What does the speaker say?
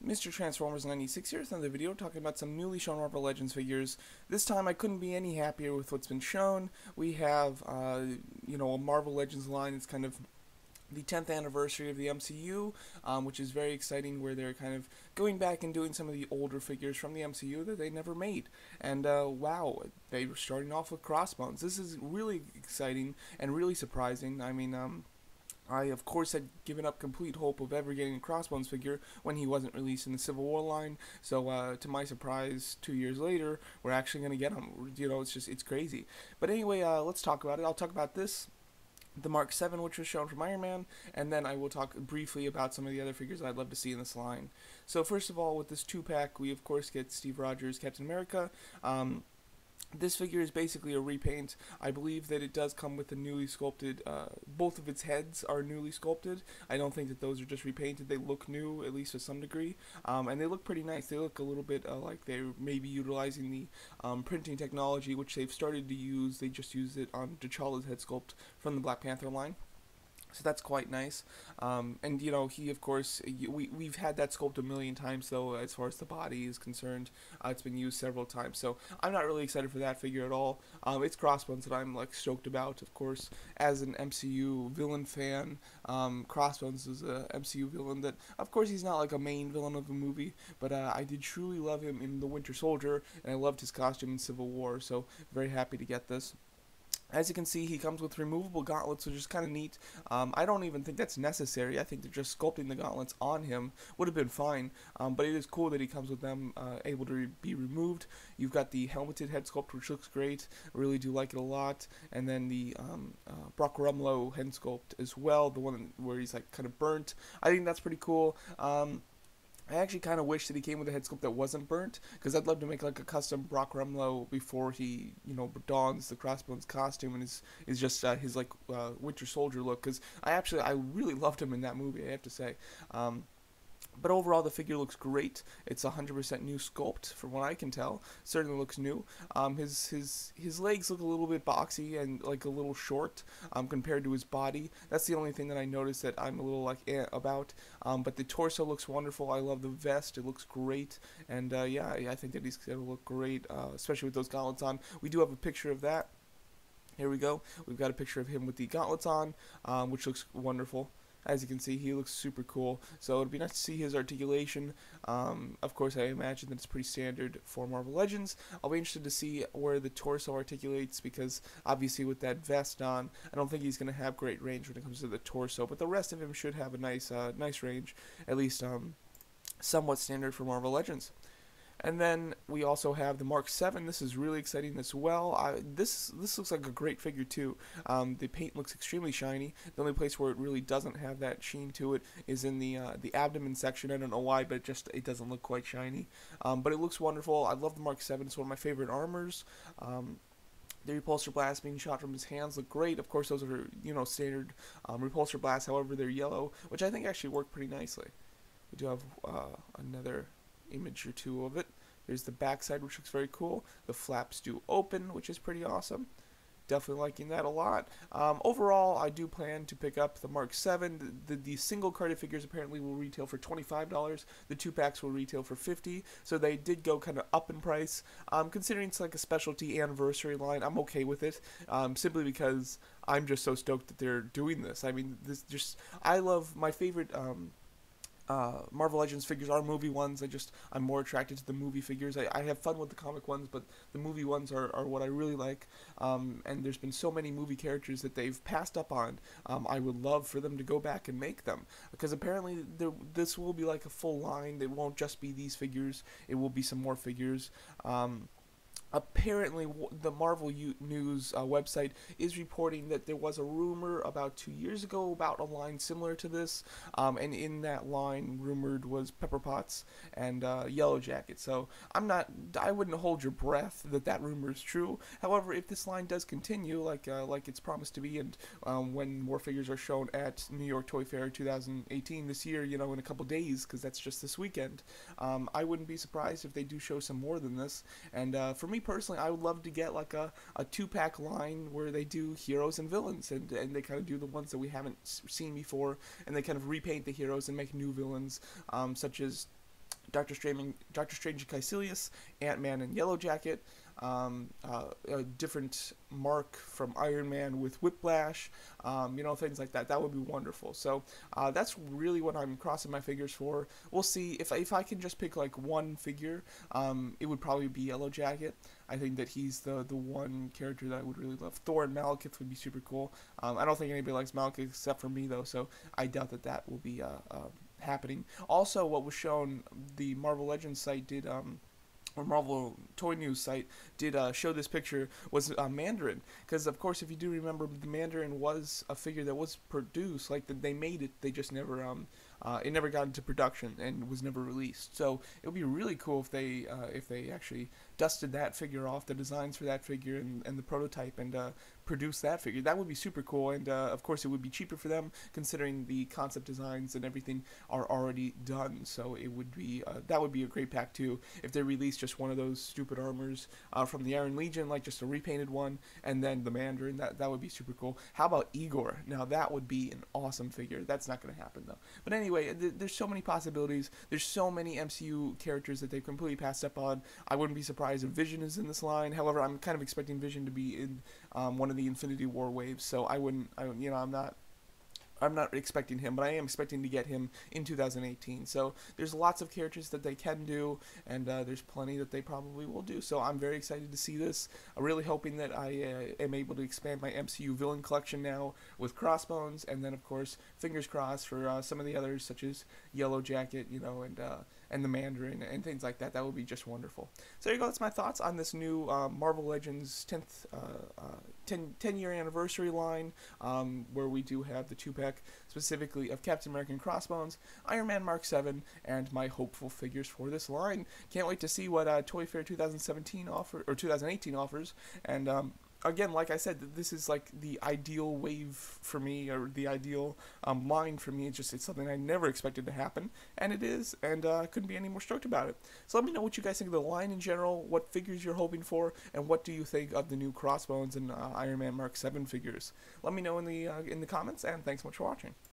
Mr. Transformers 96 here with another video talking about some newly shown Marvel Legends figures. This time I couldn't be any happier with what's been shown. We have, a Marvel Legends line that's kind of the 10th anniversary of the MCU, which is very exciting, where they're kind of going back and doing some of the older figures from the MCU that they never made. And wow, they were starting off with Crossbones. This is really exciting and really surprising. I, of course, had given up complete hope of ever getting a Crossbones figure when he wasn't released in the Civil War line. So, to my surprise, 2 years later, we're actually going to get him. It's crazy. But anyway, let's talk about it. I'll talk about this, the Mark 7, which was shown from Iron Man, and then I will talk briefly about some of the other figures I'd love to see in this line. So, first of all, with this 2-pack, we, of course, get Steve Rogers, Captain America. This figure is basically a repaint. I believe that it does come with a newly sculpted, both of its heads are newly sculpted. I don't think that those are just repainted. They look new, at least to some degree, and they look pretty nice. They look a little bit like they're maybe utilizing the printing technology, which they've started to use. They just used it on T'Challa's head sculpt from the Black Panther line. So that's quite nice. And, he, of course, we've had that sculpt a million times, though, as far as the body is concerned. It's been used several times. So I'm not really excited for that figure at all. It's Crossbones that I'm, stoked about, of course. As an MCU villain fan, Crossbones is a MCU villain that, of course, he's not, a main villain of the movie, but I did truly love him in The Winter Soldier, and I loved his costume in Civil War, so very happy to get this. As you can see, he comes with removable gauntlets, which is kind of neat. I don't even think that's necessary. I think that just sculpting the gauntlets on him would have been fine. But it is cool that he comes with them able to be removed. You've got the helmeted head sculpt, which looks great. I really do like it a lot. And then the Brock Rumlow head sculpt as well, the one where he's kind of burnt. I think that's pretty cool. I actually kind of wish that he came with a head sculpt that wasn't burnt, because I'd love to make a custom Brock Rumlow before he, dons the Crossbones costume and is just his Winter Soldier look, because I really loved him in that movie, I have to say. But overall, the figure looks great. It's 100% new sculpt, from what I can tell. Certainly looks new. His legs look a little bit boxy and a little short compared to his body. That's the only thing that I noticed that I'm a little about. But the torso looks wonderful. I love the vest. It looks great. And yeah, I think that he's going to look great, especially with those gauntlets on. We do have a picture of that. Here we go. We've got a picture of him with the gauntlets on, which looks wonderful. As you can see, he looks super cool, so it'd be nice to see his articulation. Of course, I imagine that it's pretty standard for Marvel Legends. I'll be interested to see where the torso articulates, because obviously with that vest on, I don't think he's going to have great range when it comes to the torso, but the rest of him should have a nice range, at least somewhat standard for Marvel Legends. And then we also have the Mark 7. This is really exciting as well. This looks like a great figure too. The paint looks extremely shiny. The only place where it really doesn't have that sheen to it is in the abdomen section. I don't know why, but it doesn't look quite shiny. But it looks wonderful. I love the Mark 7. It's one of my favorite armors. The repulsor blasts being shot from his hands look great. Of course, those are standard repulsor blasts. However, they're yellow, which I think actually work pretty nicely. We do have another image or two of it. There's the backside, which looks very cool. The flaps do open, which is pretty awesome. Definitely liking that a lot. Overall, I do plan to pick up the Mark 7. The single carded figures apparently will retail for $25. The 2-packs will retail for $50. So they did go kind of up in price. Considering it's a specialty anniversary line, I'm okay with it. Simply because I'm just so stoked that they're doing this. I mean, I love my favorite Marvel Legends figures are movie ones. I'm more attracted to the movie figures. I have fun with the comic ones, but the movie ones are what I really like. And there's been so many movie characters that they've passed up on. I would love for them to go back and make them, because apparently this will be a full line. It won't just be these figures. It will be some more figures. Apparently, the Marvel News website is reporting that there was a rumor about 2 years ago about a line similar to this, and in that line, rumored was Pepper Potts and Yellow Jacket. So I wouldn't hold your breath that rumor is true. However, if this line does continue, like it's promised to be, and when more figures are shown at New York Toy Fair 2018 this year, in a couple days, because that's just this weekend, I wouldn't be surprised if they do show some more than this. And for me personally, I would love to get a 2-pack line where they do heroes and villains, and they kind of do the ones that we haven't seen before, and they kind of repaint the heroes and make new villains, such as Doctor Strange and Caecilius, Ant-Man and Yellow Jacket, a different Mark from Iron Man with Whiplash, things like that. That would be wonderful. So that's really what I'm crossing my fingers for. We'll see if I can just pick like one figure. It would probably be Yellow Jacket. I think that he's the one character that I would really love. Thor and Malekith would be super cool. I don't think anybody likes Malekith except for me though, so I doubt that will be happening. Also, what was shown, the Marvel Legends site did, or Marvel Toy News site did show this picture, was Mandarin. Because, of course, if you do remember, the Mandarin was a figure that was produced. Like, they made it, they just never, it never got into production and was never released. So, it would be really cool if they actually dusted that figure off, the designs for that figure and the prototype, and produce that figure. That would be super cool, and of course it would be cheaper for them considering the concept designs and everything are already done. So it would be that would be a great pack too if they released just one of those stupid armors from the Iron Legion, like just a repainted one, and then the Mandarin. That would be super cool. How about Igor? Now that would be an awesome figure. That's not going to happen though. But anyway, there's so many possibilities. There's so many MCU characters that they've completely passed up on. I wouldn't be surprised if Vision is in this line. However, I'm kind of expecting Vision to be in one of the Infinity War waves, so I'm not expecting him, but I am expecting to get him in 2018. So there's lots of characters that they can do, and there's plenty that they probably will do. So I'm very excited to see this. I'm really hoping that I am able to expand my MCU villain collection now with Crossbones, and then of course fingers crossed for some of the others such as Yellow Jacket, and the Mandarin and things like that. That would be just wonderful. So there you go. That's my thoughts on this new Marvel Legends 10-year anniversary line, where we do have the 2-pack specifically of Captain America and Crossbones, Iron Man Mark 7, and my hopeful figures for this line. Can't wait to see what Toy Fair 2018 offers, and again, like I said, this is like the ideal wave for me, or the ideal line for me. It's something I never expected to happen, and it is, and couldn't be any more stoked about it. So let me know what you guys think of the line in general, what figures you're hoping for, and what do you think of the new Crossbones and Iron Man Mark 7 figures. Let me know in the comments, and thanks so much for watching.